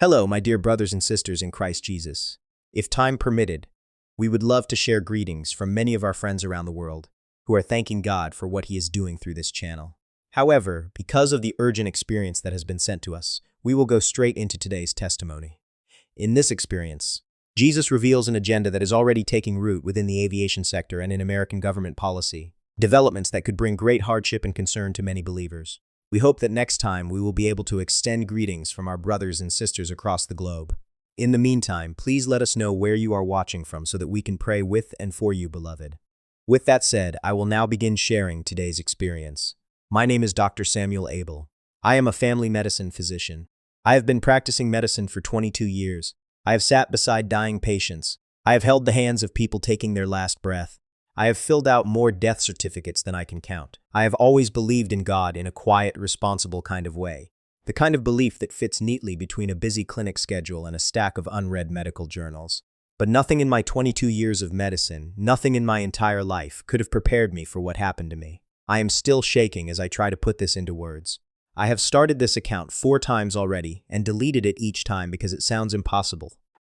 Hello, my dear brothers and sisters in Christ Jesus. If time permitted, we would love to share greetings from many of our friends around the world who are thanking God for what He is doing through this channel. However, because of the urgent experience that has been sent to us, we will go straight into today's testimony. In this experience, Jesus reveals an agenda that is already taking root within the aviation sector and in American government policy, developments that could bring great hardship and concern to many believers. We hope that next time we will be able to extend greetings from our brothers and sisters across the globe. In the meantime, please let us know where you are watching from so that we can pray with and for you, beloved. With that said, I will now begin sharing today's experience. My name is Dr. Samuel Abel. I am a family medicine physician. I have been practicing medicine for 22 years. I have sat beside dying patients. I have held the hands of people taking their last breath. I have filled out more death certificates than I can count. I have always believed in God in a quiet, responsible kind of way. The kind of belief that fits neatly between a busy clinic schedule and a stack of unread medical journals. But nothing in my 22 years of medicine, nothing in my entire life, could have prepared me for what happened to me. I am still shaking as I try to put this into words. I have started this account 4 times already and deleted it each time because it sounds impossible.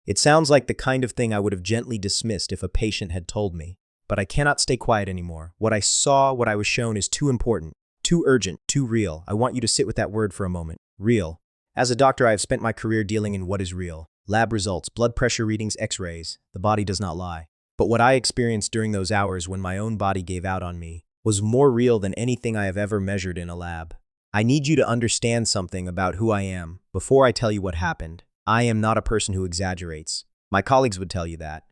It sounds like the kind of thing I would have gently dismissed if a patient had told me. But I cannot stay quiet anymore. What I saw, what I was shown is too important, too urgent, too real. I want you to sit with that word for a moment. Real. As a doctor, I have spent my career dealing in what is real. Lab results, blood pressure readings, x-rays. The body does not lie. But what I experienced during those hours when my own body gave out on me was more real than anything I have ever measured in a lab. I need you to understand something about who I am before I tell you what happened. I am not a person who exaggerates. My colleagues would tell you that.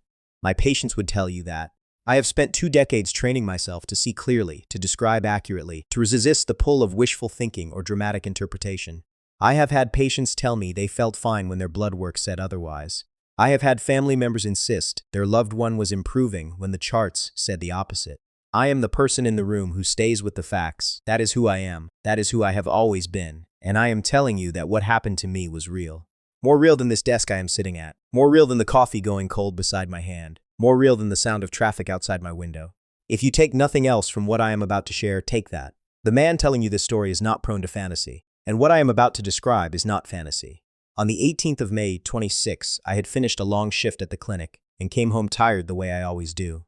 My patients would tell you that. I have spent 2 decades training myself to see clearly, to describe accurately, to resist the pull of wishful thinking or dramatic interpretation. I have had patients tell me they felt fine when their blood work said otherwise. I have had family members insist their loved one was improving when the charts said the opposite. I am the person in the room who stays with the facts. That is who I am. That is who I have always been. And I am telling you that what happened to me was real. More real than this desk I am sitting at. More real than the coffee going cold beside my hand. More real than the sound of traffic outside my window. If you take nothing else from what I am about to share, take that. The man telling you this story is not prone to fantasy, and what I am about to describe is not fantasy. On the 18th of May, 26, I had finished a long shift at the clinic and came home tired the way I always do.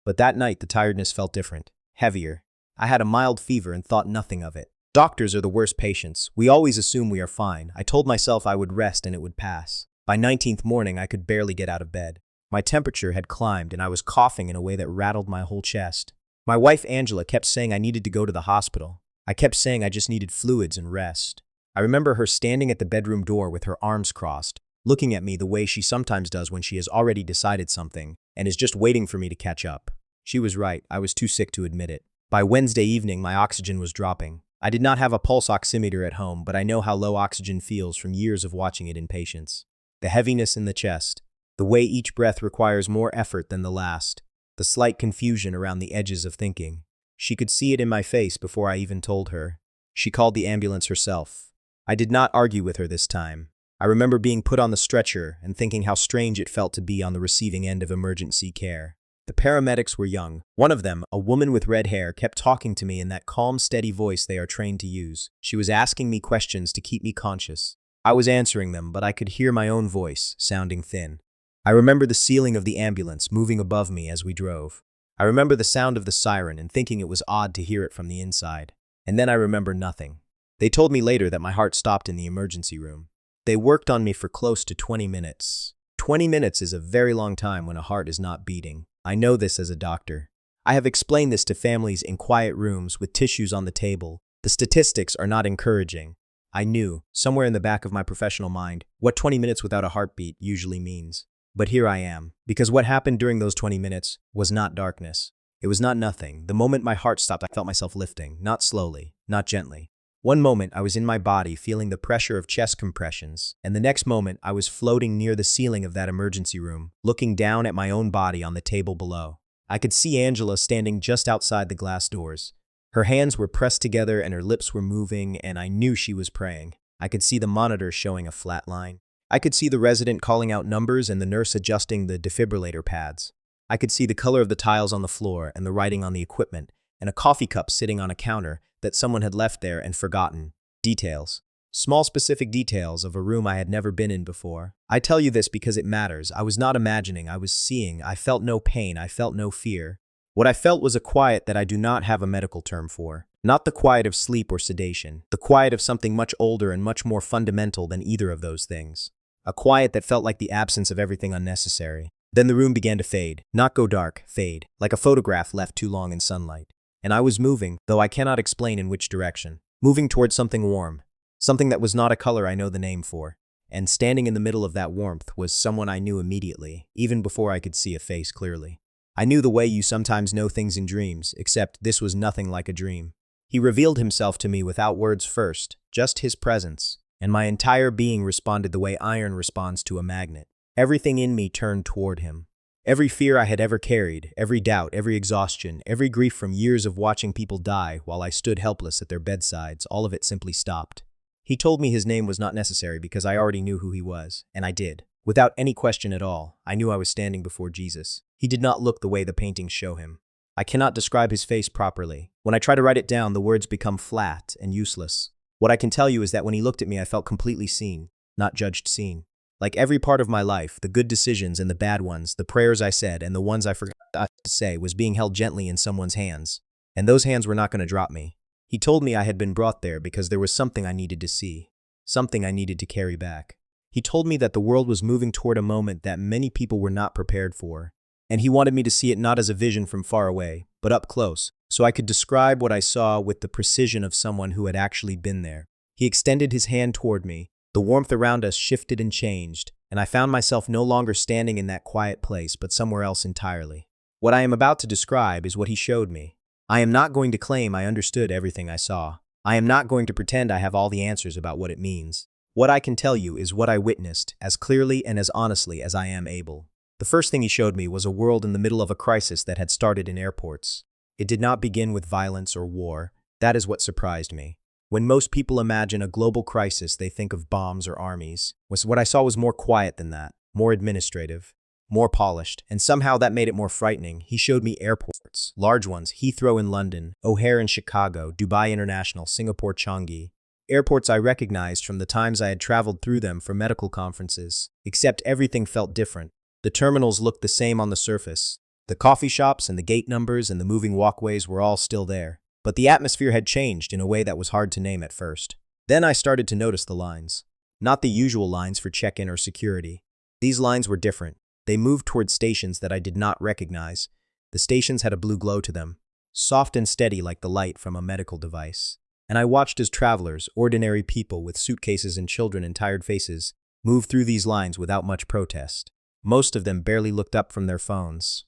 But that night, the tiredness felt different, heavier. I had a mild fever and thought nothing of it. Doctors are the worst patients. We always assume we are fine. I told myself I would rest and it would pass. By 19th morning, I could barely get out of bed. My temperature had climbed and I was coughing in a way that rattled my whole chest. My wife Angela kept saying I needed to go to the hospital. I kept saying I just needed fluids and rest. I remember her standing at the bedroom door with her arms crossed, looking at me the way she sometimes does when she has already decided something and is just waiting for me to catch up. She was right. I was too sick to admit it. By Wednesday evening, my oxygen was dropping. I did not have a pulse oximeter at home, but I know how low oxygen feels from years of watching it in patients. The heaviness in the chest. The way each breath requires more effort than the last. The slight confusion around the edges of thinking. She could see it in my face before I even told her. She called the ambulance herself. I did not argue with her this time. I remember being put on the stretcher and thinking how strange it felt to be on the receiving end of emergency care. The paramedics were young. One of them, a woman with red hair, kept talking to me in that calm, steady voice they are trained to use. She was asking me questions to keep me conscious. I was answering them, but I could hear my own voice, sounding thin. I remember the ceiling of the ambulance moving above me as we drove. I remember the sound of the siren and thinking it was odd to hear it from the inside. And then I remember nothing. They told me later that my heart stopped in the emergency room. They worked on me for close to 20 minutes. 20 minutes is a very long time when a heart is not beating. I know this as a doctor. I have explained this to families in quiet rooms with tissues on the table. The statistics are not encouraging. I knew, somewhere in the back of my professional mind, what 20 minutes without a heartbeat usually means. But here I am, because what happened during those 20 minutes was not darkness. It was not nothing. The moment my heart stopped, I felt myself lifting, not slowly, not gently. One moment, I was in my body feeling the pressure of chest compressions, and the next moment, I was floating near the ceiling of that emergency room, looking down at my own body on the table below. I could see Angela standing just outside the glass doors. Her hands were pressed together and her lips were moving, and I knew she was praying. I could see the monitor showing a flat line. I could see the resident calling out numbers and the nurse adjusting the defibrillator pads. I could see the color of the tiles on the floor and the writing on the equipment, and a coffee cup sitting on a counter that someone had left there and forgotten. Details. Small specific details of a room I had never been in before. I tell you this because it matters. I was not imagining, I was seeing. I felt no pain, I felt no fear. What I felt was a quiet that I do not have a medical term for. Not the quiet of sleep or sedation, the quiet of something much older and much more fundamental than either of those things. A quiet that felt like the absence of everything unnecessary. Then the room began to fade, not go dark, fade, like a photograph left too long in sunlight. And I was moving, though I cannot explain in which direction. Moving towards something warm, something that was not a color I know the name for. And standing in the middle of that warmth was someone I knew immediately, even before I could see a face clearly. I knew the way you sometimes know things in dreams, except this was nothing like a dream. He revealed himself to me without words first, just his presence, and my entire being responded the way iron responds to a magnet. Everything in me turned toward him. Every fear I had ever carried, every doubt, every exhaustion, every grief from years of watching people die while I stood helpless at their bedsides, all of it simply stopped. He told me his name was not necessary because I already knew who he was, and I did. Without any question at all, I knew I was standing before Jesus. He did not look the way the paintings show him. I cannot describe his face properly. When I try to write it down, the words become flat and useless. What I can tell you is that when he looked at me, I felt completely seen, not judged seen. Like every part of my life, the good decisions and the bad ones, the prayers I said and the ones I forgot to say was being held gently in someone's hands. And those hands were not going to drop me. He told me I had been brought there because there was something I needed to see, something I needed to carry back. He told me that the world was moving toward a moment that many people were not prepared for. And he wanted me to see it not as a vision from far away, but up close, so I could describe what I saw with the precision of someone who had actually been there. He extended his hand toward me. The warmth around us shifted and changed, and I found myself no longer standing in that quiet place, but somewhere else entirely. What I am about to describe is what he showed me. I am not going to claim I understood everything I saw. I am not going to pretend I have all the answers about what it means. What I can tell you is what I witnessed, as clearly and as honestly as I am able. The first thing he showed me was a world in the middle of a crisis that had started in airports. It did not begin with violence or war. That is what surprised me. When most people imagine a global crisis, they think of bombs or armies. What I saw was more quiet than that, more administrative, more polished, and somehow that made it more frightening. He showed me airports, large ones, Heathrow in London, O'Hare in Chicago, Dubai International, Singapore Changi. Airports I recognized from the times I had traveled through them for medical conferences, except everything felt different. The terminals looked the same on the surface. The coffee shops and the gate numbers and the moving walkways were all still there. But the atmosphere had changed in a way that was hard to name at first. Then I started to notice the lines. Not the usual lines for check-in or security. These lines were different. They moved towards stations that I did not recognize. The stations had a blue glow to them, soft and steady like the light from a medical device. And I watched as travelers, ordinary people with suitcases and children and tired faces, moved through these lines without much protest. Most of them barely looked up from their phones.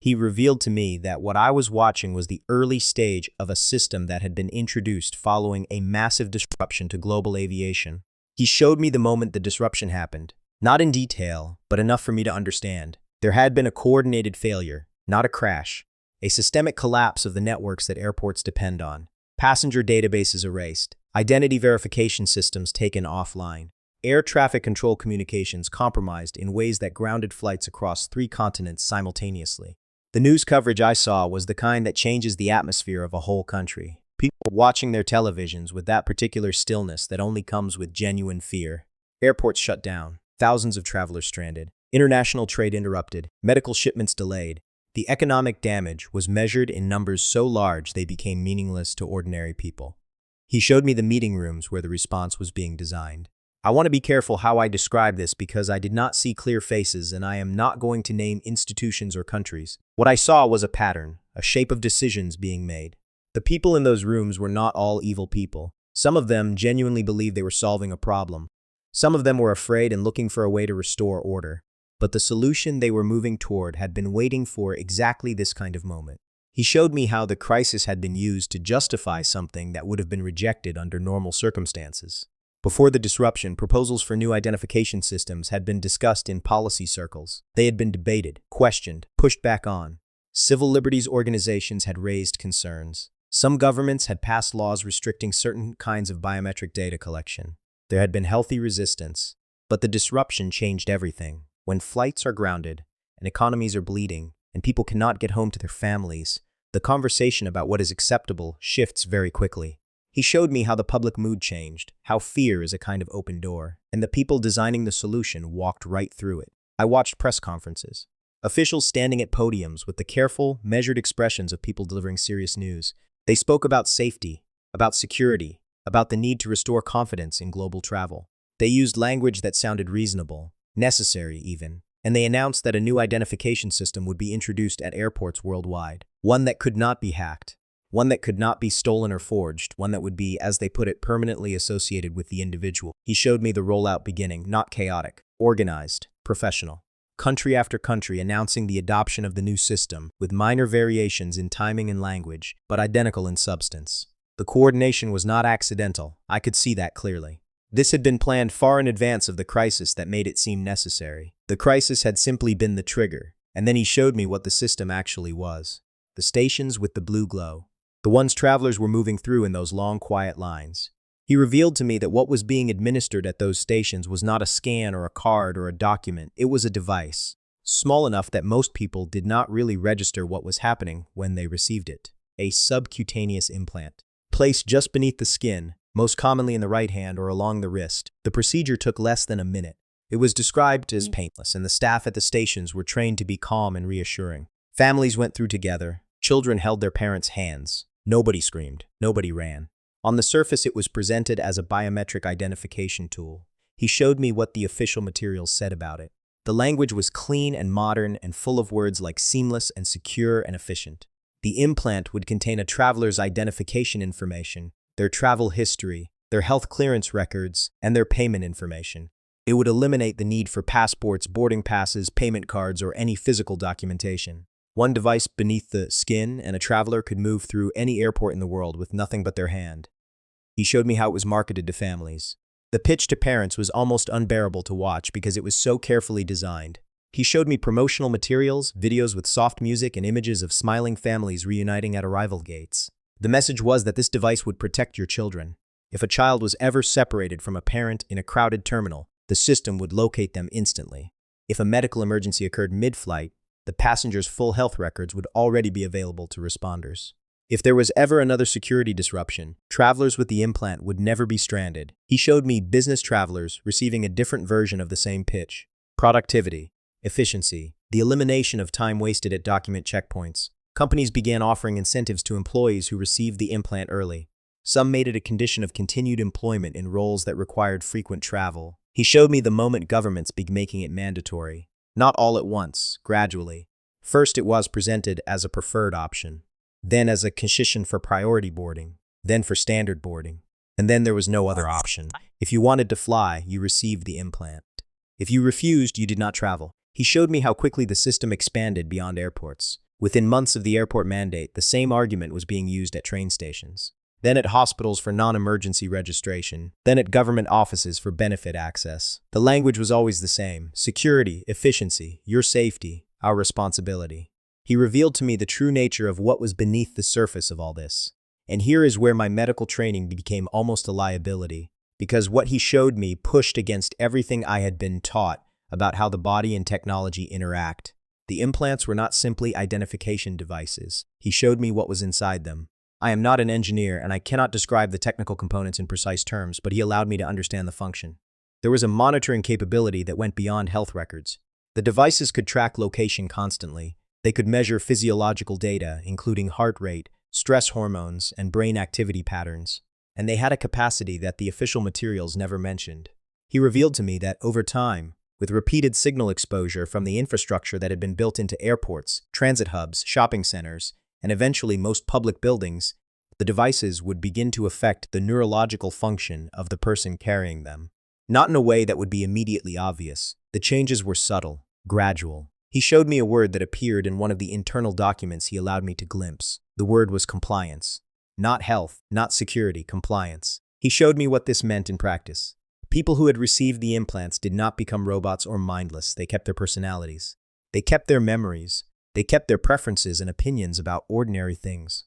He revealed to me that what I was watching was the early stage of a system that had been introduced following a massive disruption to global aviation. He showed me the moment the disruption happened. Not in detail, but enough for me to understand. There had been a coordinated failure, not a crash. A systemic collapse of the networks that airports depend on. Passenger databases erased. Identity verification systems taken offline. Air traffic control communications compromised in ways that grounded flights across 3 continents simultaneously. The news coverage I saw was the kind that changes the atmosphere of a whole country. People watching their televisions with that particular stillness that only comes with genuine fear. Airports shut down. Thousands of travelers stranded. International trade interrupted. Medical shipments delayed. The economic damage was measured in numbers so large they became meaningless to ordinary people. He showed me the meeting rooms where the response was being designed. I want to be careful how I describe this because I did not see clear faces and I am not going to name institutions or countries. What I saw was a pattern, a shape of decisions being made. The people in those rooms were not all evil people. Some of them genuinely believed they were solving a problem. Some of them were afraid and looking for a way to restore order. But the solution they were moving toward had been waiting for exactly this kind of moment. He showed me how the crisis had been used to justify something that would have been rejected under normal circumstances. Before the disruption, proposals for new identification systems had been discussed in policy circles. They had been debated, questioned, pushed back on. Civil liberties organizations had raised concerns. Some governments had passed laws restricting certain kinds of biometric data collection. There had been healthy resistance, but the disruption changed everything. When flights are grounded, and economies are bleeding, and people cannot get home to their families, the conversation about what is acceptable shifts very quickly. He showed me how the public mood changed, how fear is a kind of open door, and the people designing the solution walked right through it. I watched press conferences. Officials standing at podiums with the careful, measured expressions of people delivering serious news. They spoke about safety, about security, about the need to restore confidence in global travel. They used language that sounded reasonable, necessary even, and they announced that a new identification system would be introduced at airports worldwide. One that could not be hacked, one that could not be stolen or forged, one that would be, as they put it, permanently associated with the individual. He showed me the rollout beginning, not chaotic, organized, professional. Country after country announcing the adoption of the new system, with minor variations in timing and language, but identical in substance. The coordination was not accidental, I could see that clearly. This had been planned far in advance of the crisis that made it seem necessary. The crisis had simply been the trigger, and then he showed me what the system actually was. The stations with the blue glow. The ones travelers were moving through in those long, quiet lines. He revealed to me that what was being administered at those stations was not a scan or a card or a document, it was a device, small enough that most people did not really register what was happening when they received it. A subcutaneous implant. Placed just beneath the skin, most commonly in the right hand or along the wrist, the procedure took less than a minute. It was described as painless, and the staff at the stations were trained to be calm and reassuring. Families went through together, children held their parents' hands. Nobody screamed, nobody ran. On the surface, it was presented as a biometric identification tool. He showed me what the official materials said about it. The language was clean and modern and full of words like seamless and secure and efficient. The implant would contain a traveler's identification information, their travel history, their health clearance records, and their payment information. It would eliminate the need for passports, boarding passes, payment cards, or any physical documentation. One device beneath the skin, and a traveler could move through any airport in the world with nothing but their hand. He showed me how it was marketed to families. The pitch to parents was almost unbearable to watch because it was so carefully designed. He showed me promotional materials, videos with soft music, and images of smiling families reuniting at arrival gates. The message was that this device would protect your children. If a child was ever separated from a parent in a crowded terminal, the system would locate them instantly. If a medical emergency occurred mid-flight, the passenger's full health records would already be available to responders. If there was ever another security disruption, travelers with the implant would never be stranded. He showed me business travelers receiving a different version of the same pitch. Productivity, efficiency, the elimination of time wasted at document checkpoints. Companies began offering incentives to employees who received the implant early. Some made it a condition of continued employment in roles that required frequent travel. He showed me the moment governments began making it mandatory. Not all at once, gradually. First, it was presented as a preferred option, then as a condition for priority boarding, then for standard boarding, and then there was no other option. If you wanted to fly, you received the implant. If you refused, you did not travel. He showed me how quickly the system expanded beyond airports. Within months of the airport mandate, the same argument was being used at train stations, then at hospitals for non-emergency registration, then at government offices for benefit access. The language was always the same: security, efficiency, your safety, our responsibility. He revealed to me the true nature of what was beneath the surface of all this. And here is where my medical training became almost a liability, because what he showed me pushed against everything I had been taught about how the body and technology interact. The implants were not simply identification devices. He showed me what was inside them. I am not an engineer, and I cannot describe the technical components in precise terms, but he allowed me to understand the function. There was a monitoring capability that went beyond health records. The devices could track location constantly. They could measure physiological data, including heart rate, stress hormones, and brain activity patterns. And they had a capacity that the official materials never mentioned. He revealed to me that over time, with repeated signal exposure from the infrastructure that had been built into airports, transit hubs, shopping centers, and eventually most public buildings, the devices would begin to affect the neurological function of the person carrying them. Not in a way that would be immediately obvious. The changes were subtle, gradual. He showed me a word that appeared in one of the internal documents he allowed me to glimpse. The word was compliance. Not health, not security, compliance. He showed me what this meant in practice. People who had received the implants did not become robots or mindless. They kept their personalities. They kept their memories. They kept their preferences and opinions about ordinary things.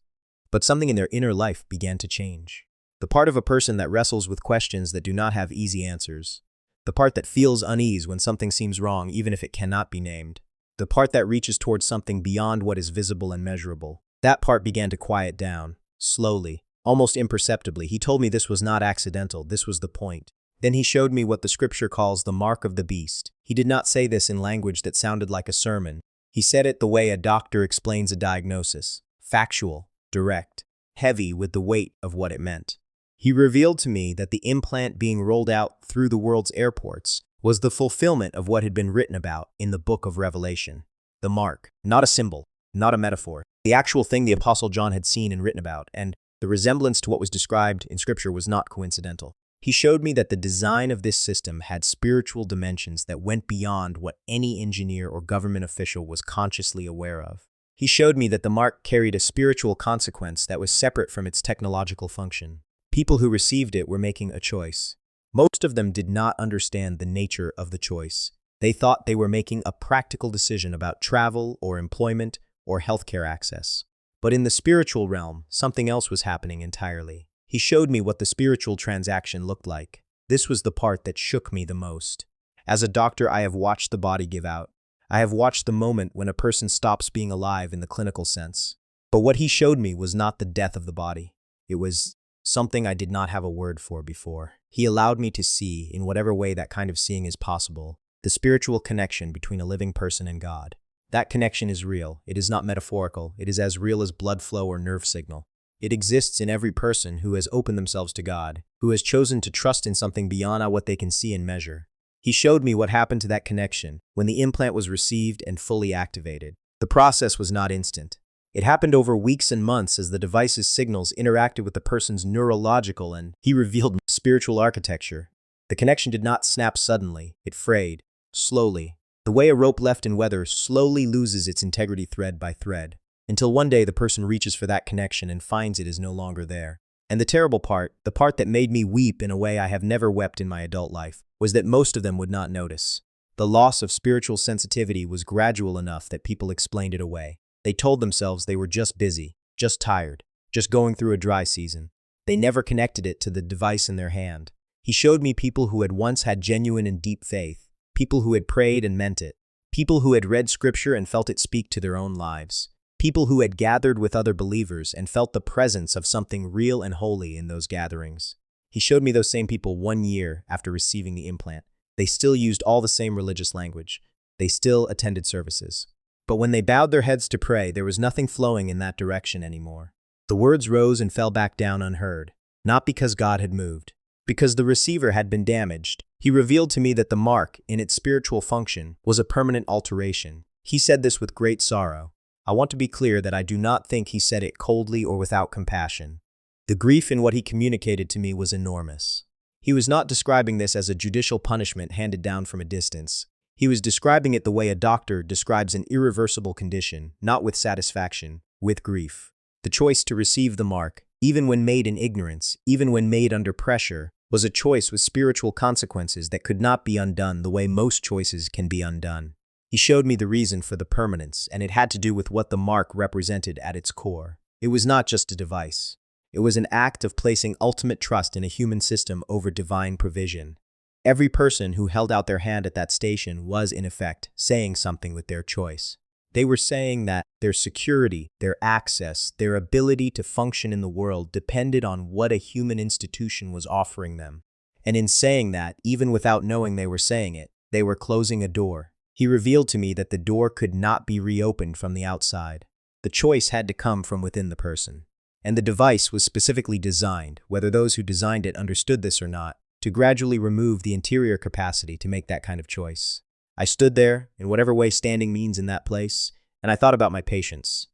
But something in their inner life began to change. The part of a person that wrestles with questions that do not have easy answers. The part that feels unease when something seems wrong, even if it cannot be named. The part that reaches towards something beyond what is visible and measurable. That part began to quiet down, slowly. Almost imperceptibly, he told me this was not accidental, this was the point. Then he showed me what the scripture calls the mark of the beast. He did not say this in language that sounded like a sermon. He said it the way a doctor explains a diagnosis. Factual, direct, heavy with the weight of what it meant. He revealed to me that the implant being rolled out through the world's airports was the fulfillment of what had been written about in the book of Revelation. The mark, not a symbol, not a metaphor. The actual thing the Apostle John had seen and written about, and the resemblance to what was described in Scripture was not coincidental. He showed me that the design of this system had spiritual dimensions that went beyond what any engineer or government official was consciously aware of. He showed me that the mark carried a spiritual consequence that was separate from its technological function. People who received it were making a choice. Most of them did not understand the nature of the choice. They thought they were making a practical decision about travel or employment or healthcare access. But in the spiritual realm, something else was happening entirely. He showed me what the spiritual transaction looked like. This was the part that shook me the most. As a doctor, I have watched the body give out. I have watched the moment when a person stops being alive in the clinical sense. But what he showed me was not the death of the body. It was something I did not have a word for before. He allowed me to see, in whatever way that kind of seeing is possible, the spiritual connection between a living person and God. That connection is real. It is not metaphorical. It is as real as blood flow or nerve signal. It exists in every person who has opened themselves to God, who has chosen to trust in something beyond what they can see and measure. He showed me what happened to that connection when the implant was received and fully activated. The process was not instant. It happened over weeks and months as the device's signals interacted with the person's neurological and, he revealed, spiritual architecture. The connection did not snap suddenly. It frayed, slowly. The way a rope left in weather slowly loses its integrity thread by thread, until one day the person reaches for that connection and finds it is no longer there. And the terrible part, the part that made me weep in a way I have never wept in my adult life, was that most of them would not notice. The loss of spiritual sensitivity was gradual enough that people explained it away. They told themselves they were just busy, just tired, just going through a dry season. They never connected it to the device in their hand. He showed me people who had once had genuine and deep faith, people who had prayed and meant it, people who had read scripture and felt it speak to their own lives, people who had gathered with other believers and felt the presence of something real and holy in those gatherings. He showed me those same people 1 year after receiving the implant. They still used all the same religious language. They still attended services. But when they bowed their heads to pray, there was nothing flowing in that direction anymore. The words rose and fell back down unheard, not because God had moved, because the receiver had been damaged. He revealed to me that the mark, in its spiritual function, was a permanent alteration. He said this with great sorrow. I want to be clear that I do not think he said it coldly or without compassion. The grief in what he communicated to me was enormous. He was not describing this as a judicial punishment handed down from a distance. He was describing it the way a doctor describes an irreversible condition, not with satisfaction, with grief. The choice to receive the mark, even when made in ignorance, even when made under pressure, was a choice with spiritual consequences that could not be undone the way most choices can be undone. He showed me the reason for the permanence, and it had to do with what the mark represented at its core. It was not just a device. It was an act of placing ultimate trust in a human system over divine provision. Every person who held out their hand at that station was, in effect, saying something with their choice. They were saying that their security, their access, their ability to function in the world depended on what a human institution was offering them. And in saying that, even without knowing they were saying it, they were closing a door. He revealed to me that the door could not be reopened from the outside. The choice had to come from within the person. And the device was specifically designed, whether those who designed it understood this or not, to gradually remove the interior capacity to make that kind of choice. I stood there, in whatever way standing means in that place, and I thought about my patients.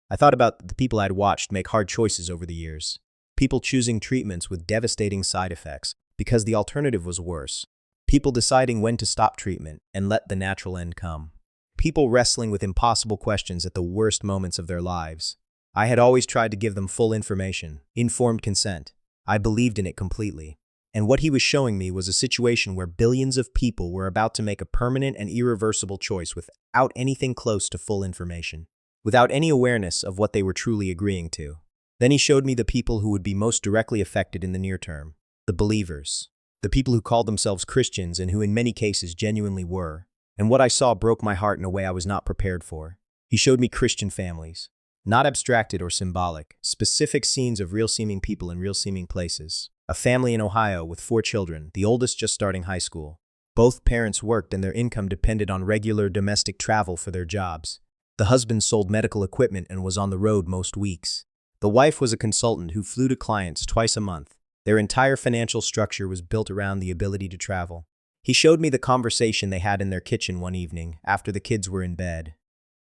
I thought about the people I'd watched make hard choices over the years. People choosing treatments with devastating side effects because the alternative was worse. People deciding when to stop treatment and let the natural end come. People wrestling with impossible questions at the worst moments of their lives. I had always tried to give them full information, informed consent. I believed in it completely. And what he was showing me was a situation where billions of people were about to make a permanent and irreversible choice without anything close to full information, without any awareness of what they were truly agreeing to. Then he showed me the people who would be most directly affected in the near term, the believers, the people who called themselves Christians and who in many cases genuinely were. And what I saw broke my heart in a way I was not prepared for. He showed me Christian families, Not abstracted or symbolic, specific scenes of real-seeming people in real-seeming places. A family in Ohio with 4 children, the oldest just starting high school. Both parents worked and their income depended on regular domestic travel for their jobs. The husband sold medical equipment and was on the road most weeks. The wife was a consultant who flew to clients twice a month. Their entire financial structure was built around the ability to travel. He showed me the conversation they had in their kitchen one evening after the kids were in bed.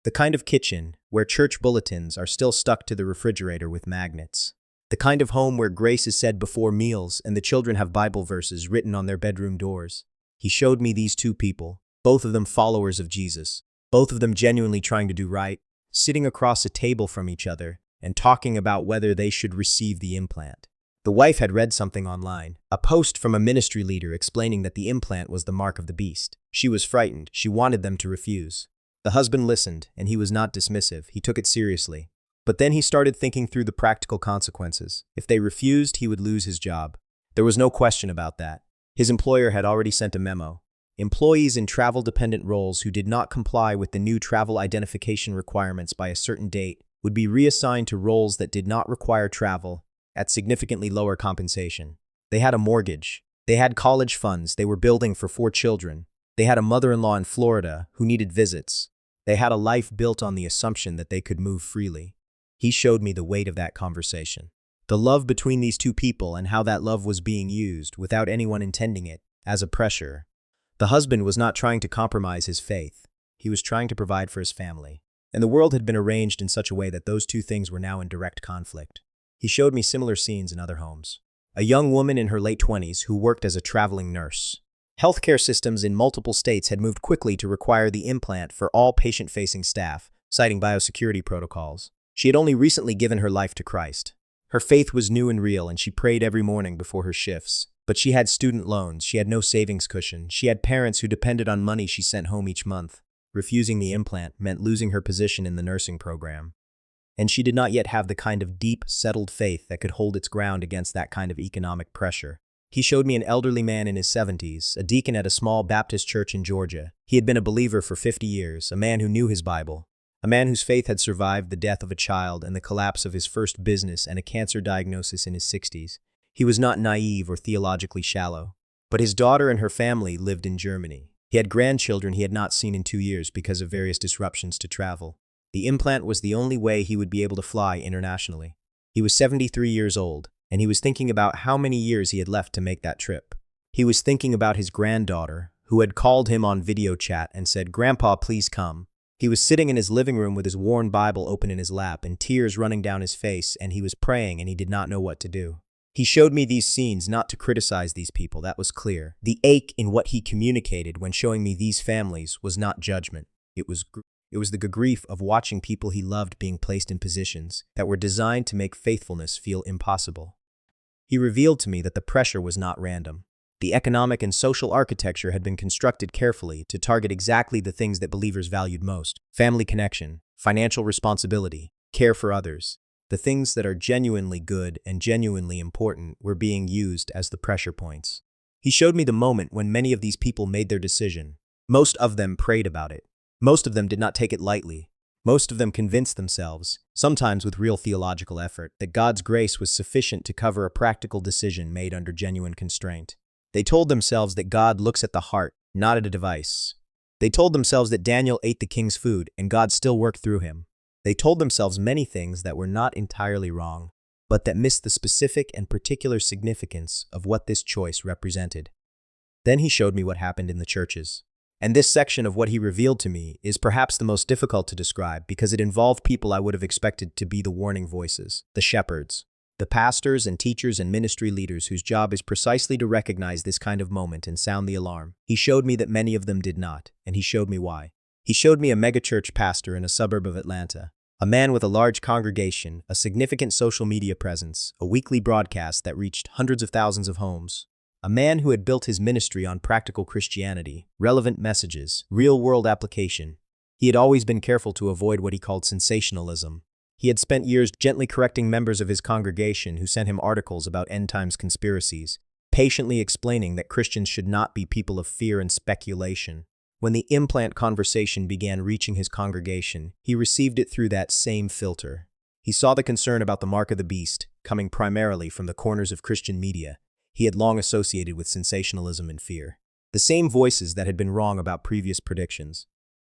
The kind of kitchen where church bulletins are still stuck to the refrigerator with magnets. The kind of home where grace is said before meals and the children have Bible verses written on their bedroom doors. He showed me these 2 people, both of them followers of Jesus, both of them genuinely trying to do right, sitting across a table from each other and talking about whether they should receive the implant. The wife had read something online, a post from a ministry leader explaining that the implant was the mark of the beast. She was frightened. She wanted them to refuse. The husband listened, and he was not dismissive. He took it seriously. But then he started thinking through the practical consequences. If they refused, he would lose his job. There was no question about that. His employer had already sent a memo. Employees in travel-dependent roles who did not comply with the new travel identification requirements by a certain date would be reassigned to roles that did not require travel at significantly lower compensation. They had a mortgage. They had college funds they were building for 4 children. They had a mother-in-law in Florida who needed visits. They had a life built on the assumption that they could move freely. He showed me the weight of that conversation. The love between these 2 people and how that love was being used, without anyone intending it, as a pressure. The husband was not trying to compromise his faith. He was trying to provide for his family. And the world had been arranged in such a way that those 2 things were now in direct conflict. He showed me similar scenes in other homes. A young woman in her late 20s who worked as a traveling nurse. Healthcare systems in multiple states had moved quickly to require the implant for all patient-facing staff, citing biosecurity protocols. She had only recently given her life to Christ. Her faith was new and real, and she prayed every morning before her shifts. But she had student loans, she had no savings cushion, she had parents who depended on money she sent home each month. Refusing the implant meant losing her position in the nursing program. And she did not yet have the kind of deep, settled faith that could hold its ground against that kind of economic pressure. He showed me an elderly man in his 70s, a deacon at a small Baptist church in Georgia. He had been a believer for 50 years, a man who knew his Bible, a man whose faith had survived the death of a child and the collapse of his first business and a cancer diagnosis in his 60s. He was not naive or theologically shallow, but his daughter and her family lived in Germany. He had grandchildren he had not seen in 2 years because of various disruptions to travel. The implant was the only way he would be able to fly internationally. He was 73 years old, and he was thinking about how many years he had left to make that trip. He was thinking about his granddaughter, who had called him on video chat and said, "Grandpa, please come." He was sitting in his living room with his worn Bible open in his lap and tears running down his face, and he was praying and he did not know what to do. He showed me these scenes not to criticize these people, that was clear. The ache in what he communicated when showing me these families was not judgment. It was the grief of watching people he loved being placed in positions that were designed to make faithfulness feel impossible. He revealed to me that the pressure was not random. The economic and social architecture had been constructed carefully to target exactly the things that believers valued most: family connection, financial responsibility, care for others. The things that are genuinely good and genuinely important were being used as the pressure points. He showed me the moment when many of these people made their decision. Most of them prayed about it. Most of them did not take it lightly. Most of them convinced themselves, sometimes with real theological effort, that God's grace was sufficient to cover a practical decision made under genuine constraint. They told themselves that God looks at the heart, not at a device. They told themselves that Daniel ate the king's food and God still worked through him. They told themselves many things that were not entirely wrong, but that missed the specific and particular significance of what this choice represented. Then he showed me what happened in the churches. And this section of what he revealed to me is perhaps the most difficult to describe because it involved people I would have expected to be the warning voices, the shepherds, the pastors and teachers and ministry leaders whose job is precisely to recognize this kind of moment and sound the alarm. He showed me that many of them did not, and he showed me why. He showed me a megachurch pastor in a suburb of Atlanta, a man with a large congregation, a significant social media presence, a weekly broadcast that reached hundreds of thousands of homes. A man who had built his ministry on practical Christianity, relevant messages, real-world application. He had always been careful to avoid what he called sensationalism. He had spent years gently correcting members of his congregation who sent him articles about end-times conspiracies, patiently explaining that Christians should not be people of fear and speculation. When the implant conversation began reaching his congregation, he received it through that same filter. He saw the concern about the mark of the beast, coming primarily from the corners of Christian media he had long associated with sensationalism and fear. The same voices that had been wrong about previous predictions.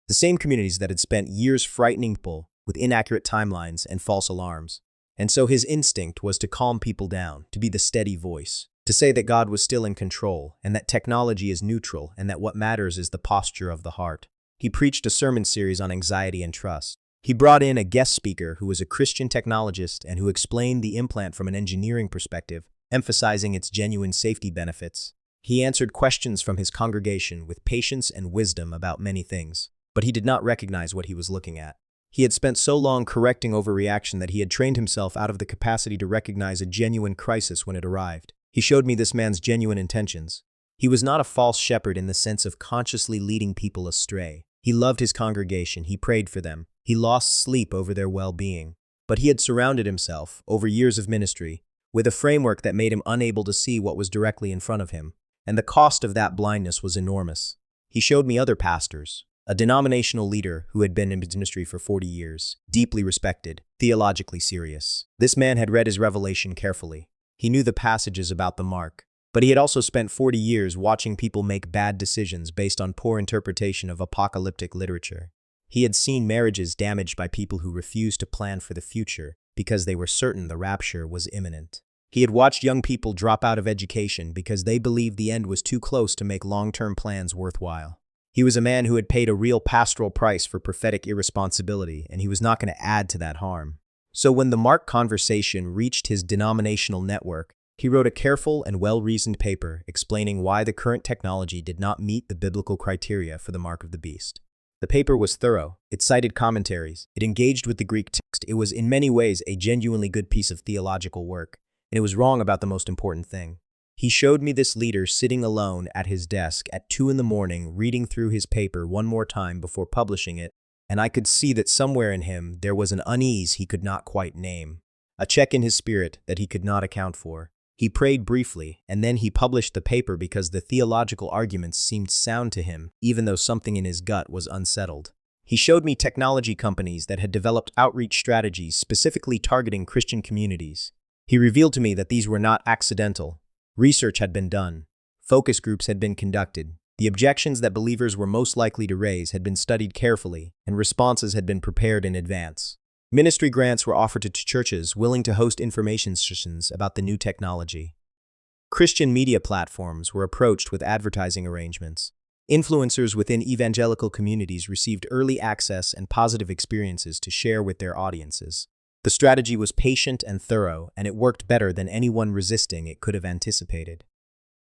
The same communities that had spent years frightening people with inaccurate timelines and false alarms. And so his instinct was to calm people down, to be the steady voice, to say that God was still in control, and that technology is neutral, and that what matters is the posture of the heart. He preached a sermon series on anxiety and trust. He brought in a guest speaker who was a Christian technologist and who explained the implant from an engineering perspective, emphasizing its genuine safety benefits. He answered questions from his congregation with patience and wisdom about many things, but he did not recognize what he was looking at. He had spent so long correcting overreaction that he had trained himself out of the capacity to recognize a genuine crisis when it arrived. He showed me this man's genuine intentions. He was not a false shepherd in the sense of consciously leading people astray. He loved his congregation, he prayed for them, he lost sleep over their well-being. But he had surrounded himself, over years of ministry, with a framework that made him unable to see what was directly in front of him, and the cost of that blindness was enormous. He showed me other pastors, a denominational leader who had been in ministry for 40 years, deeply respected, theologically serious. This man had read his revelation carefully. He knew the passages about the mark, but he had also spent 40 years watching people make bad decisions based on poor interpretation of apocalyptic literature. He had seen marriages damaged by people who refused to plan for the future because they were certain the rapture was imminent. He had watched young people drop out of education because they believed the end was too close to make long-term plans worthwhile. He was a man who had paid a real pastoral price for prophetic irresponsibility, and he was not going to add to that harm. So when the mark conversation reached his denominational network, he wrote a careful and well-reasoned paper explaining why the current technology did not meet the biblical criteria for the mark of the beast. The paper was thorough, it cited commentaries, it engaged with the Greek text, it was in many ways a genuinely good piece of theological work, and it was wrong about the most important thing. He showed me this leader sitting alone at his desk at 2 a.m. reading through his paper one more time before publishing it, and I could see that somewhere in him there was an unease he could not quite name, a check in his spirit that he could not account for. He prayed briefly, and then he published the paper because the theological arguments seemed sound to him, even though something in his gut was unsettled. He showed me technology companies that had developed outreach strategies specifically targeting Christian communities. He revealed to me that these were not accidental. Research had been done. Focus groups had been conducted. The objections that believers were most likely to raise had been studied carefully, and responses had been prepared in advance. Ministry grants were offered to churches willing to host information sessions about the new technology. Christian media platforms were approached with advertising arrangements. Influencers within evangelical communities received early access and positive experiences to share with their audiences. The strategy was patient and thorough, and it worked better than anyone resisting it could have anticipated.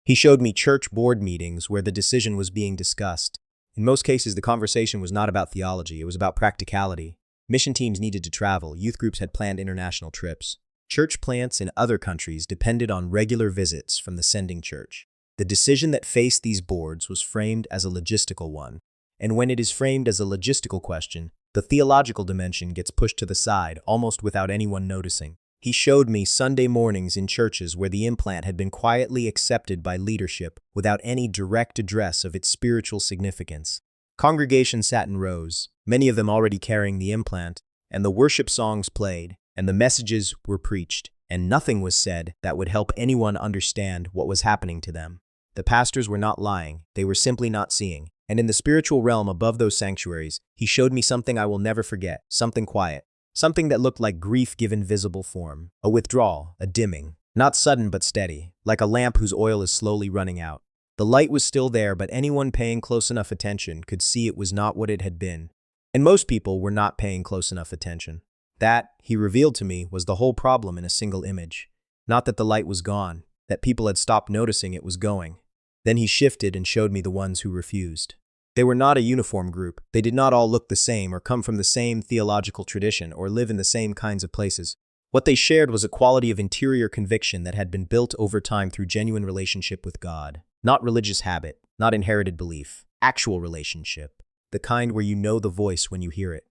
He showed me church board meetings where the decision was being discussed. In most cases, the conversation was not about theology, it was about practicality. Mission teams needed to travel, youth groups had planned international trips. Church plants in other countries depended on regular visits from the sending church. The decision that faced these boards was framed as a logistical one, and when it is framed as a logistical question, the theological dimension gets pushed to the side almost without anyone noticing. He showed me Sunday mornings in churches where the implant had been quietly accepted by leadership without any direct address of its spiritual significance. Congregations sat in rows, many of them already carrying the implant, and the worship songs played, and the messages were preached, and nothing was said that would help anyone understand what was happening to them. The pastors were not lying, they were simply not seeing. And in the spiritual realm above those sanctuaries, he showed me something I will never forget, something quiet, something that looked like grief given visible form, a withdrawal, a dimming, not sudden but steady, like a lamp whose oil is slowly running out. The light was still there, but anyone paying close enough attention could see it was not what it had been. And most people were not paying close enough attention. That, he revealed to me, was the whole problem in a single image. Not that the light was gone, that people had stopped noticing it was going. Then he shifted and showed me the ones who refused. They were not a uniform group. They did not all look the same or come from the same theological tradition or live in the same kinds of places. What they shared was a quality of interior conviction that had been built over time through genuine relationship with God. Not religious habit, not inherited belief, actual relationship, the kind where you know the voice when you hear it.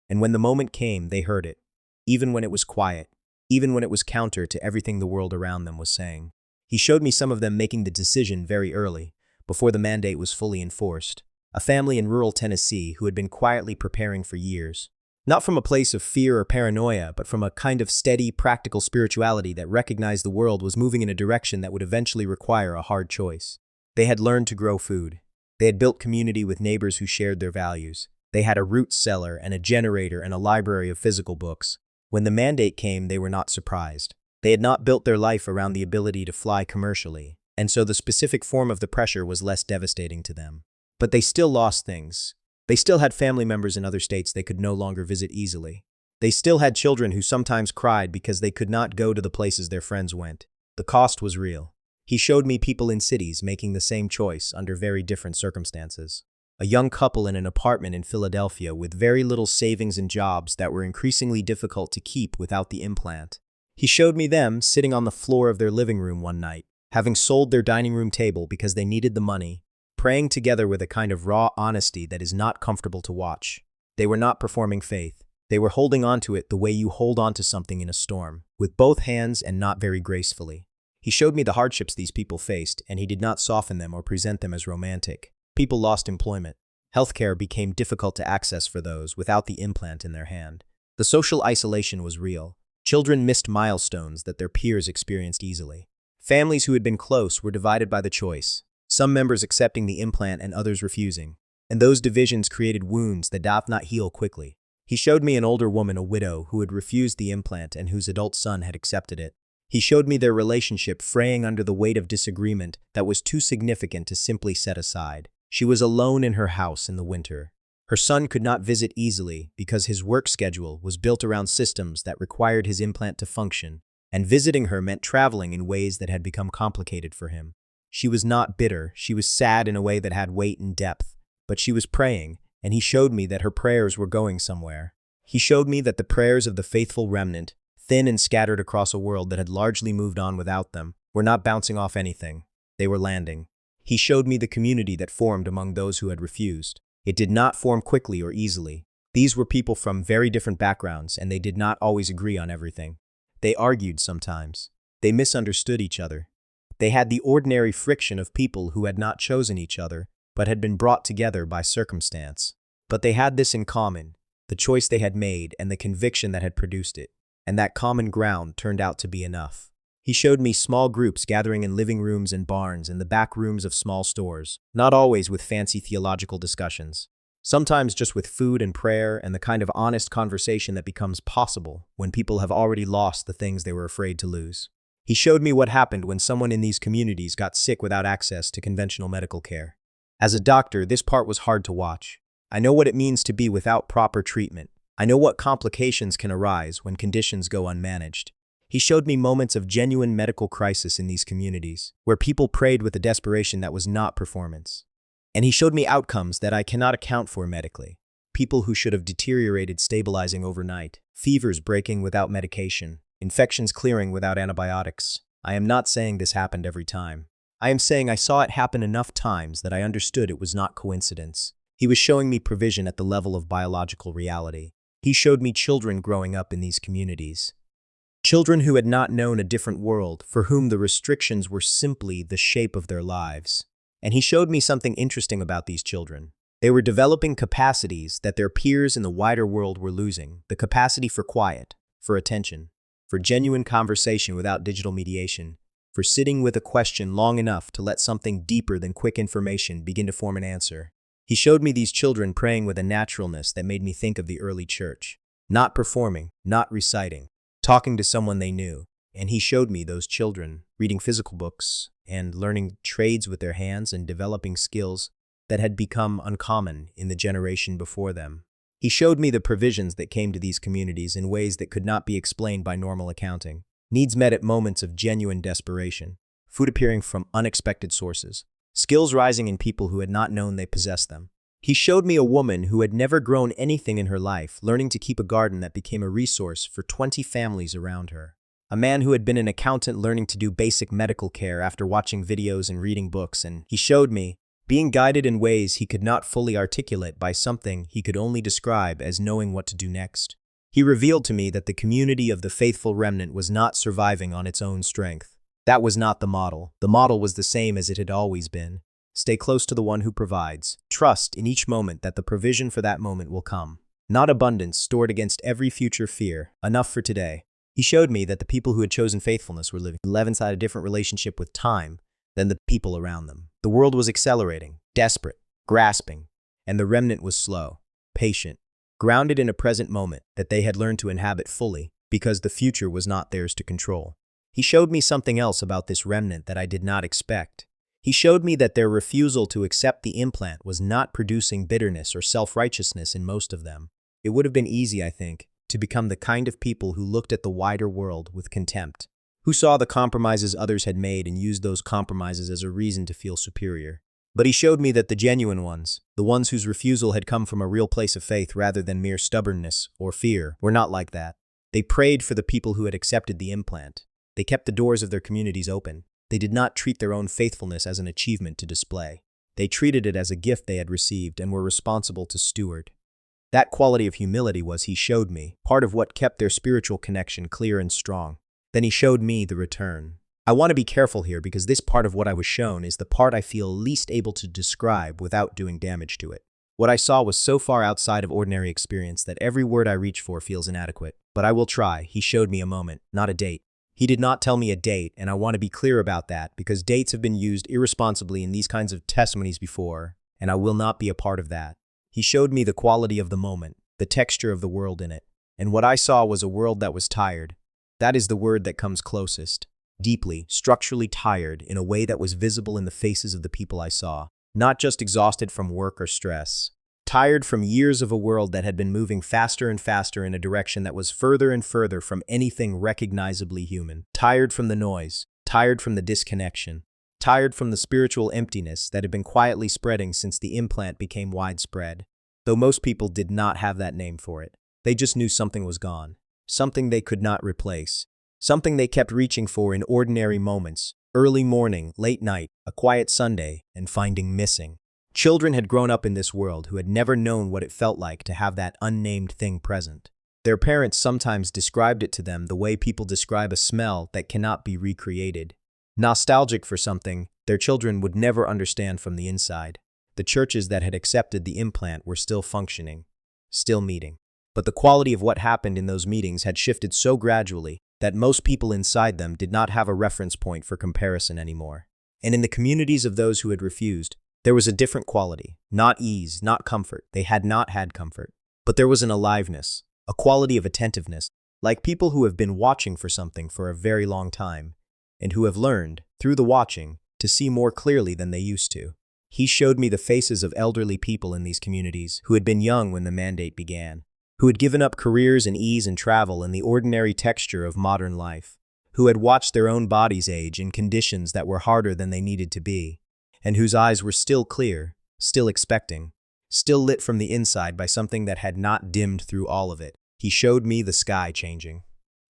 And when the moment came, they heard it, even when it was quiet, even when it was counter to everything the world around them was saying. He showed me some of them making the decision very early, before the mandate was fully enforced. a family in rural Tennessee who had been quietly preparing for years. Not from a place of fear or paranoia, but from a kind of steady, practical spirituality that recognized the world was moving in a direction that would eventually require a hard choice. They had learned to grow food. They had built community with neighbors who shared their values. They had a root cellar and a generator and a library of physical books. When the mandate came, they were not surprised. They had not built their life around the ability to fly commercially, and so the specific form of the pressure was less devastating to them. But they still lost things. They still had family members in other states they could no longer visit easily. They still had children who sometimes cried because they could not go to the places their friends went. The cost was real. He showed me people in cities making the same choice under very different circumstances. A young couple in an apartment in Philadelphia with very little savings and jobs that were increasingly difficult to keep without the implant. He showed me them sitting on the floor of their living room one night, having sold their dining room table because they needed the money, praying together with a kind of raw honesty that is not comfortable to watch. They were not performing faith. They were holding on to it the way you hold on to something in a storm, with both hands and not very gracefully. He showed me the hardships these people faced, and he did not soften them or present them as romantic. People lost employment. Healthcare became difficult to access for those without the implant in their hand. The social isolation was real. Children missed milestones that their peers experienced easily. Families who had been close were divided by the choice, some members accepting the implant and others refusing. And those divisions created wounds that did not heal quickly. He showed me an older woman, a widow, who had refused the implant and whose adult son had accepted it. He showed me their relationship fraying under the weight of disagreement that was too significant to simply set aside. She was alone in her house in the winter. Her son could not visit easily because his work schedule was built around systems that required his implant to function, and visiting her meant traveling in ways that had become complicated for him. She was not bitter, she was sad in a way that had weight and depth, but she was praying, and he showed me that her prayers were going somewhere. He showed me that the prayers of the faithful remnant, thin and scattered across a world that had largely moved on without them, were not bouncing off anything. They were landing. He showed me the community that formed among those who had refused. It did not form quickly or easily. These were people from very different backgrounds, and they did not always agree on everything. They argued sometimes. They misunderstood each other. They had the ordinary friction of people who had not chosen each other, but had been brought together by circumstance. But they had this in common, the choice they had made and the conviction that had produced it, and that common ground turned out to be enough. He showed me small groups gathering in living rooms and barns and the back rooms of small stores, not always with fancy theological discussions. Sometimes just with food and prayer and the kind of honest conversation that becomes possible when people have already lost the things they were afraid to lose. He showed me what happened when someone in these communities got sick without access to conventional medical care. As a doctor, this part was hard to watch. I know what it means to be without proper treatment. I know what complications can arise when conditions go unmanaged. He showed me moments of genuine medical crisis in these communities, where people prayed with a desperation that was not performance. And he showed me outcomes that I cannot account for medically. People who should have deteriorated stabilizing overnight, fevers breaking without medication, infections clearing without antibiotics. I am not saying this happened every time. I am saying I saw it happen enough times that I understood it was not coincidence. He was showing me provision at the level of biological reality. He showed me children growing up in these communities. Children who had not known a different world, for whom the restrictions were simply the shape of their lives. And he showed me something interesting about these children. They were developing capacities that their peers in the wider world were losing, the capacity for quiet, for attention, for genuine conversation without digital mediation, for sitting with a question long enough to let something deeper than quick information begin to form an answer. He showed me these children praying with a naturalness that made me think of the early church, not performing, not reciting, talking to someone they knew. And he showed me those children reading physical books and learning trades with their hands and developing skills that had become uncommon in the generation before them. He showed me the provisions that came to these communities in ways that could not be explained by normal accounting. Needs met at moments of genuine desperation, food appearing from unexpected sources, skills rising in people who had not known they possessed them. He showed me a woman who had never grown anything in her life, learning to keep a garden that became a resource for 20 families around her. A man who had been an accountant learning to do basic medical care after watching videos and reading books, and he showed me being guided in ways he could not fully articulate by something he could only describe as knowing what to do next. He revealed to me that the community of the faithful remnant was not surviving on its own strength. That was not the model. The model was the same as it had always been. Stay close to the one who provides. Trust in each moment that the provision for that moment will come. Not abundance stored against every future fear, enough for today. He showed me that the people who had chosen faithfulness were living inside a different relationship with time than the people around them. The world was accelerating, desperate, grasping, and the remnant was slow, patient, grounded in a present moment that they had learned to inhabit fully because the future was not theirs to control. He showed me something else about this remnant that I did not expect. He showed me that their refusal to accept the implant was not producing bitterness or self-righteousness in most of them. It would have been easy, I think, to become the kind of people who looked at the wider world with contempt, who saw the compromises others had made and used those compromises as a reason to feel superior. But he showed me that the genuine ones, the ones whose refusal had come from a real place of faith rather than mere stubbornness or fear, were not like that. They prayed for the people who had accepted the implant. They kept the doors of their communities open. They did not treat their own faithfulness as an achievement to display. They treated it as a gift they had received and were responsible to steward. That quality of humility was, he showed me, part of what kept their spiritual connection clear and strong. Then he showed me the return. I want to be careful here because this part of what I was shown is the part I feel least able to describe without doing damage to it. What I saw was so far outside of ordinary experience that every word I reach for feels inadequate. But I will try. He showed me a moment, not a date. He did not tell me a date, and I want to be clear about that because dates have been used irresponsibly in these kinds of testimonies before, and I will not be a part of that. He showed me the quality of the moment, the texture of the world in it, and what I saw was a world that was tired. That is the word that comes closest. Deeply, structurally tired in a way that was visible in the faces of the people I saw. Not just exhausted from work or stress. Tired from years of a world that had been moving faster and faster in a direction that was further and further from anything recognizably human. Tired from the noise. Tired from the disconnection. Tired from the spiritual emptiness that had been quietly spreading since the implant became widespread. Though most people did not have that name for it. They just knew something was gone. Something they could not replace. Something they kept reaching for in ordinary moments. Early morning, late night, a quiet Sunday, and finding missing. Children had grown up in this world who had never known what it felt like to have that unnamed thing present. Their parents sometimes described it to them the way people describe a smell that cannot be recreated. Nostalgic for something their children would never understand from the inside. The churches that had accepted the implant were still functioning, still meeting. But the quality of what happened in those meetings had shifted so gradually that most people inside them did not have a reference point for comparison anymore. And in the communities of those who had refused, there was a different quality, not ease, not comfort. They had not had comfort. But there was an aliveness, a quality of attentiveness, like people who have been watching for something for a very long time, and who have learned, through the watching, to see more clearly than they used to. He showed me the faces of elderly people in these communities who had been young when the mandate began, who had given up careers and ease and travel and the ordinary texture of modern life, who had watched their own bodies age in conditions that were harder than they needed to be, and whose eyes were still clear, still expecting, still lit from the inside by something that had not dimmed through all of it. He showed me the sky changing.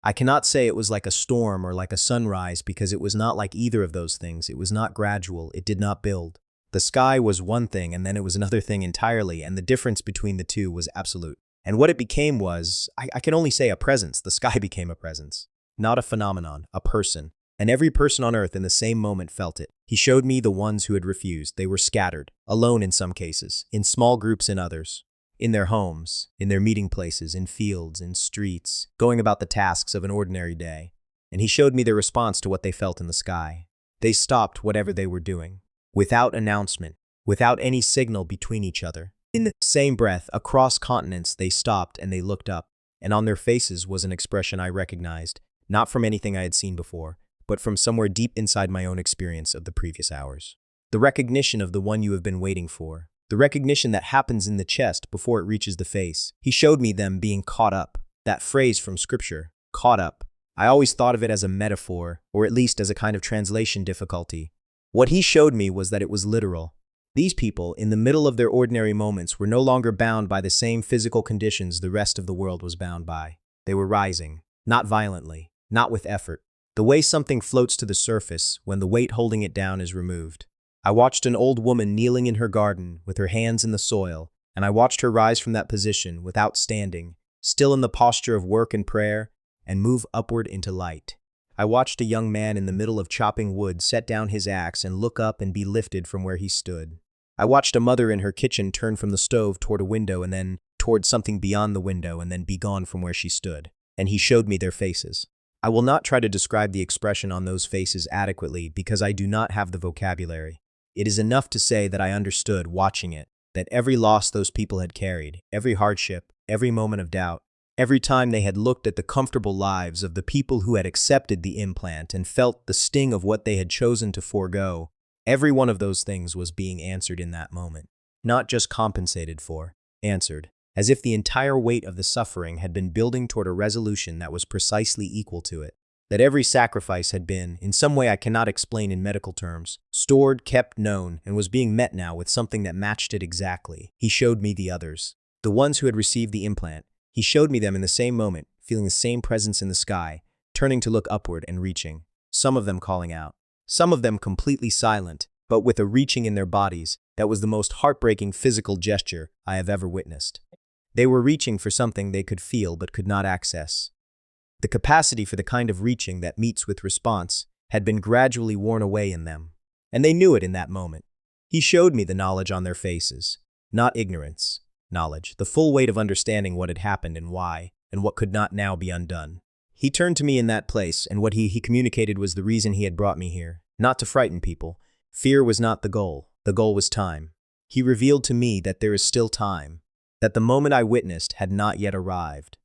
I cannot say it was like a storm or like a sunrise because it was not like either of those things. It was not gradual. It did not build. The sky was one thing and then it was another thing entirely, and the difference between the two was absolute. And what it became was, I can only say a presence. The sky became a presence, not a phenomenon, a person. And every person on earth in the same moment felt it. He showed me the ones who had refused. They were scattered, alone in some cases, in small groups in others, in their homes, in their meeting places, in fields, in streets, going about the tasks of an ordinary day. And he showed me their response to what they felt in the sky. They stopped whatever they were doing, without announcement, without any signal between each other. In the same breath, across continents, they stopped and they looked up, and on their faces was an expression I recognized, not from anything I had seen before, but from somewhere deep inside my own experience of the previous hours. The recognition of the one you have been waiting for. The recognition that happens in the chest before it reaches the face. He showed me them being caught up. That phrase from scripture, caught up. I always thought of it as a metaphor, or at least as a kind of translation difficulty. What he showed me was that it was literal. These people, in the middle of their ordinary moments, were no longer bound by the same physical conditions the rest of the world was bound by. They were rising, not violently, not with effort. The way something floats to the surface when the weight holding it down is removed. I watched an old woman kneeling in her garden with her hands in the soil, and I watched her rise from that position without standing, still in the posture of work and prayer, and move upward into light. I watched a young man in the middle of chopping wood set down his axe and look up and be lifted from where he stood. I watched a mother in her kitchen turn from the stove toward a window and then toward something beyond the window and then be gone from where she stood. And he showed me their faces. I will not try to describe the expression on those faces adequately because I do not have the vocabulary. It is enough to say that I understood, watching it, that every loss those people had carried, every hardship, every moment of doubt, every time they had looked at the comfortable lives of the people who had accepted the implant and felt the sting of what they had chosen to forego, every one of those things was being answered in that moment. Not just compensated for, answered, as if the entire weight of the suffering had been building toward a resolution that was precisely equal to it. That every sacrifice had been, in some way I cannot explain in medical terms, stored, kept, known, and was being met now with something that matched it exactly. He showed me the others. The ones who had received the implant. He showed me them in the same moment, feeling the same presence in the sky, turning to look upward and reaching, some of them calling out, some of them completely silent, but with a reaching in their bodies that was the most heartbreaking physical gesture I have ever witnessed. They were reaching for something they could feel but could not access. The capacity for the kind of reaching that meets with response had been gradually worn away in them, and they knew it in that moment. He showed me the knowledge on their faces, not ignorance, knowledge, the full weight of understanding what had happened and why, and what could not now be undone. He turned to me in that place, and what he communicated was the reason he had brought me here, not to frighten people. Fear was not the goal was time. He revealed to me that there is still time, that the moment I witnessed had not yet arrived.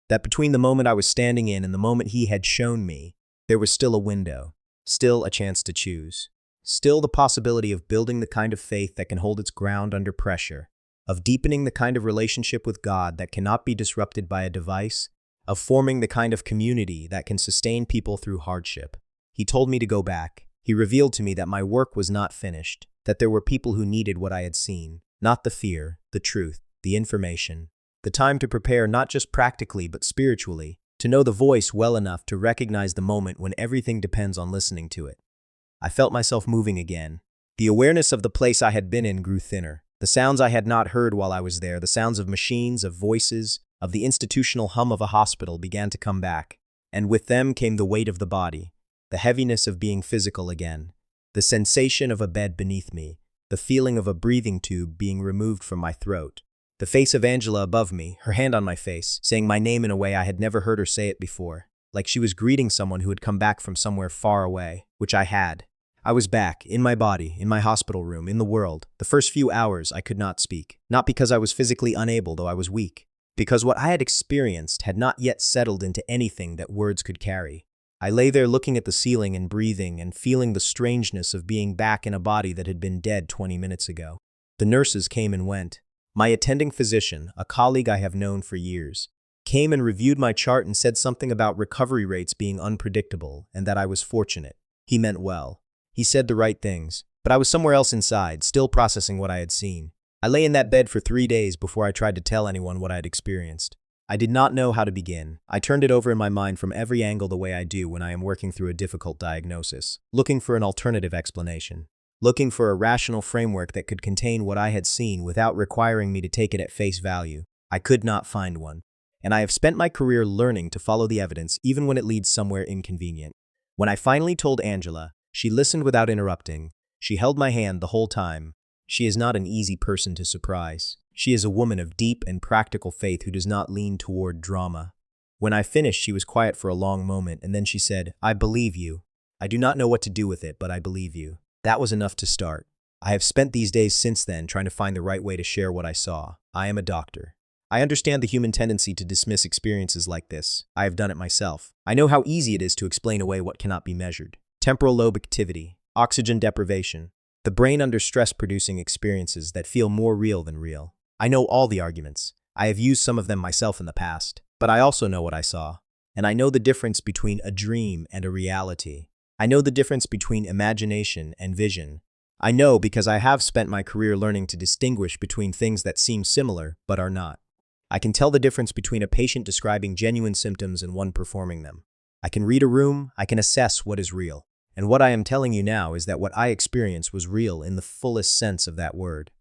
That between the moment I was standing in and the moment he had shown me, there was still a window, still a chance to choose, still the possibility of building the kind of faith that can hold its ground under pressure, of deepening the kind of relationship with God that cannot be disrupted by a device, of forming the kind of community that can sustain people through hardship. He told me to go back. He revealed to me that my work was not finished, that there were people who needed what I had seen, not the fear, the truth, the information. The time to prepare not just practically but spiritually, to know the voice well enough to recognize the moment when everything depends on listening to it. I felt myself moving again. The awareness of the place I had been in grew thinner. The sounds I had not heard while I was there, the sounds of machines, of voices, of the institutional hum of a hospital began to come back, and with them came the weight of the body, the heaviness of being physical again, the sensation of a bed beneath me, the feeling of a breathing tube being removed from my throat. The face of Angela above me, her hand on my face, saying my name in a way I had never heard her say it before, like she was greeting someone who had come back from somewhere far away, which I had. I was back, in my body, in my hospital room, in the world. The first few hours I could not speak, not because I was physically unable, though I was weak, because what I had experienced had not yet settled into anything that words could carry. I lay there looking at the ceiling and breathing and feeling the strangeness of being back in a body that had been dead 20 minutes ago. The nurses came and went. My attending physician, a colleague I have known for years, came and reviewed my chart and said something about recovery rates being unpredictable and that I was fortunate. He meant well. He said the right things, but I was somewhere else inside, still processing what I had seen. I lay in that bed for 3 days before I tried to tell anyone what I had experienced. I did not know how to begin. I turned it over in my mind from every angle the way I do when I am working through a difficult diagnosis, looking for an alternative explanation. Looking for a rational framework that could contain what I had seen without requiring me to take it at face value. I could not find one, and I have spent my career learning to follow the evidence even when it leads somewhere inconvenient. When I finally told Angela, she listened without interrupting. She held my hand the whole time. She is not an easy person to surprise. She is a woman of deep and practical faith who does not lean toward drama. When I finished, she was quiet for a long moment, and then she said, "I believe you. I do not know what to do with it, but I believe you." That was enough to start. I have spent these days since then trying to find the right way to share what I saw. I am a doctor. I understand the human tendency to dismiss experiences like this. I have done it myself. I know how easy it is to explain away what cannot be measured. Temporal lobe activity, oxygen deprivation, the brain under stress producing experiences that feel more real than real. I know all the arguments. I have used some of them myself in the past. But I also know what I saw. And I know the difference between a dream and a reality. I know the difference between imagination and vision. I know because I have spent my career learning to distinguish between things that seem similar but are not. I can tell the difference between a patient describing genuine symptoms and one performing them. I can read a room, I can assess what is real. And what I am telling you now is that what I experienced was real in the fullest sense of that word.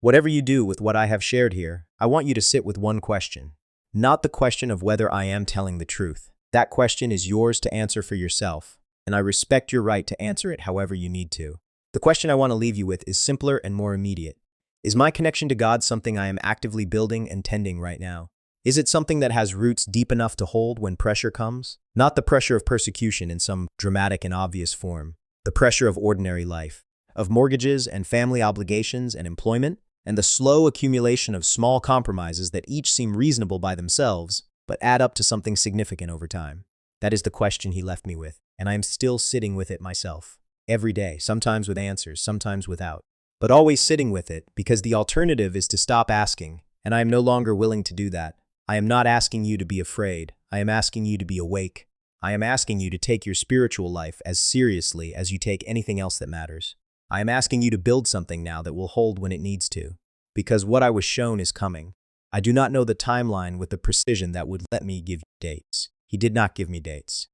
Whatever you do with what I have shared here, I want you to sit with one question. Not the question of whether I am telling the truth. That question is yours to answer for yourself, and I respect your right to answer it however you need to. The question I want to leave you with is simpler and more immediate. Is my connection to God something I am actively building and tending right now? Is it something that has roots deep enough to hold when pressure comes? Not the pressure of persecution in some dramatic and obvious form. The pressure of ordinary life, of mortgages and family obligations and employment, and the slow accumulation of small compromises that each seem reasonable by themselves, but add up to something significant over time. That is the question he left me with, and I am still sitting with it myself. Every day, sometimes with answers, sometimes without. But always sitting with it, because the alternative is to stop asking, and I am no longer willing to do that. I am not asking you to be afraid. I am asking you to be awake. I am asking you to take your spiritual life as seriously as you take anything else that matters. I am asking you to build something now that will hold when it needs to, because what I was shown is coming. I do not know the timeline with the precision that would let me give you dates. He did not give me dates.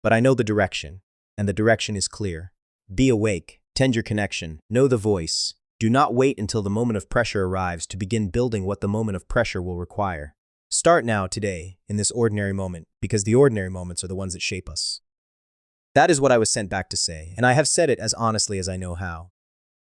But I know the direction, and the direction is clear. Be awake, tend your connection, know the voice. Do not wait until the moment of pressure arrives to begin building what the moment of pressure will require. Start now, today, in this ordinary moment, because the ordinary moments are the ones that shape us. That is what I was sent back to say, and I have said it as honestly as I know how.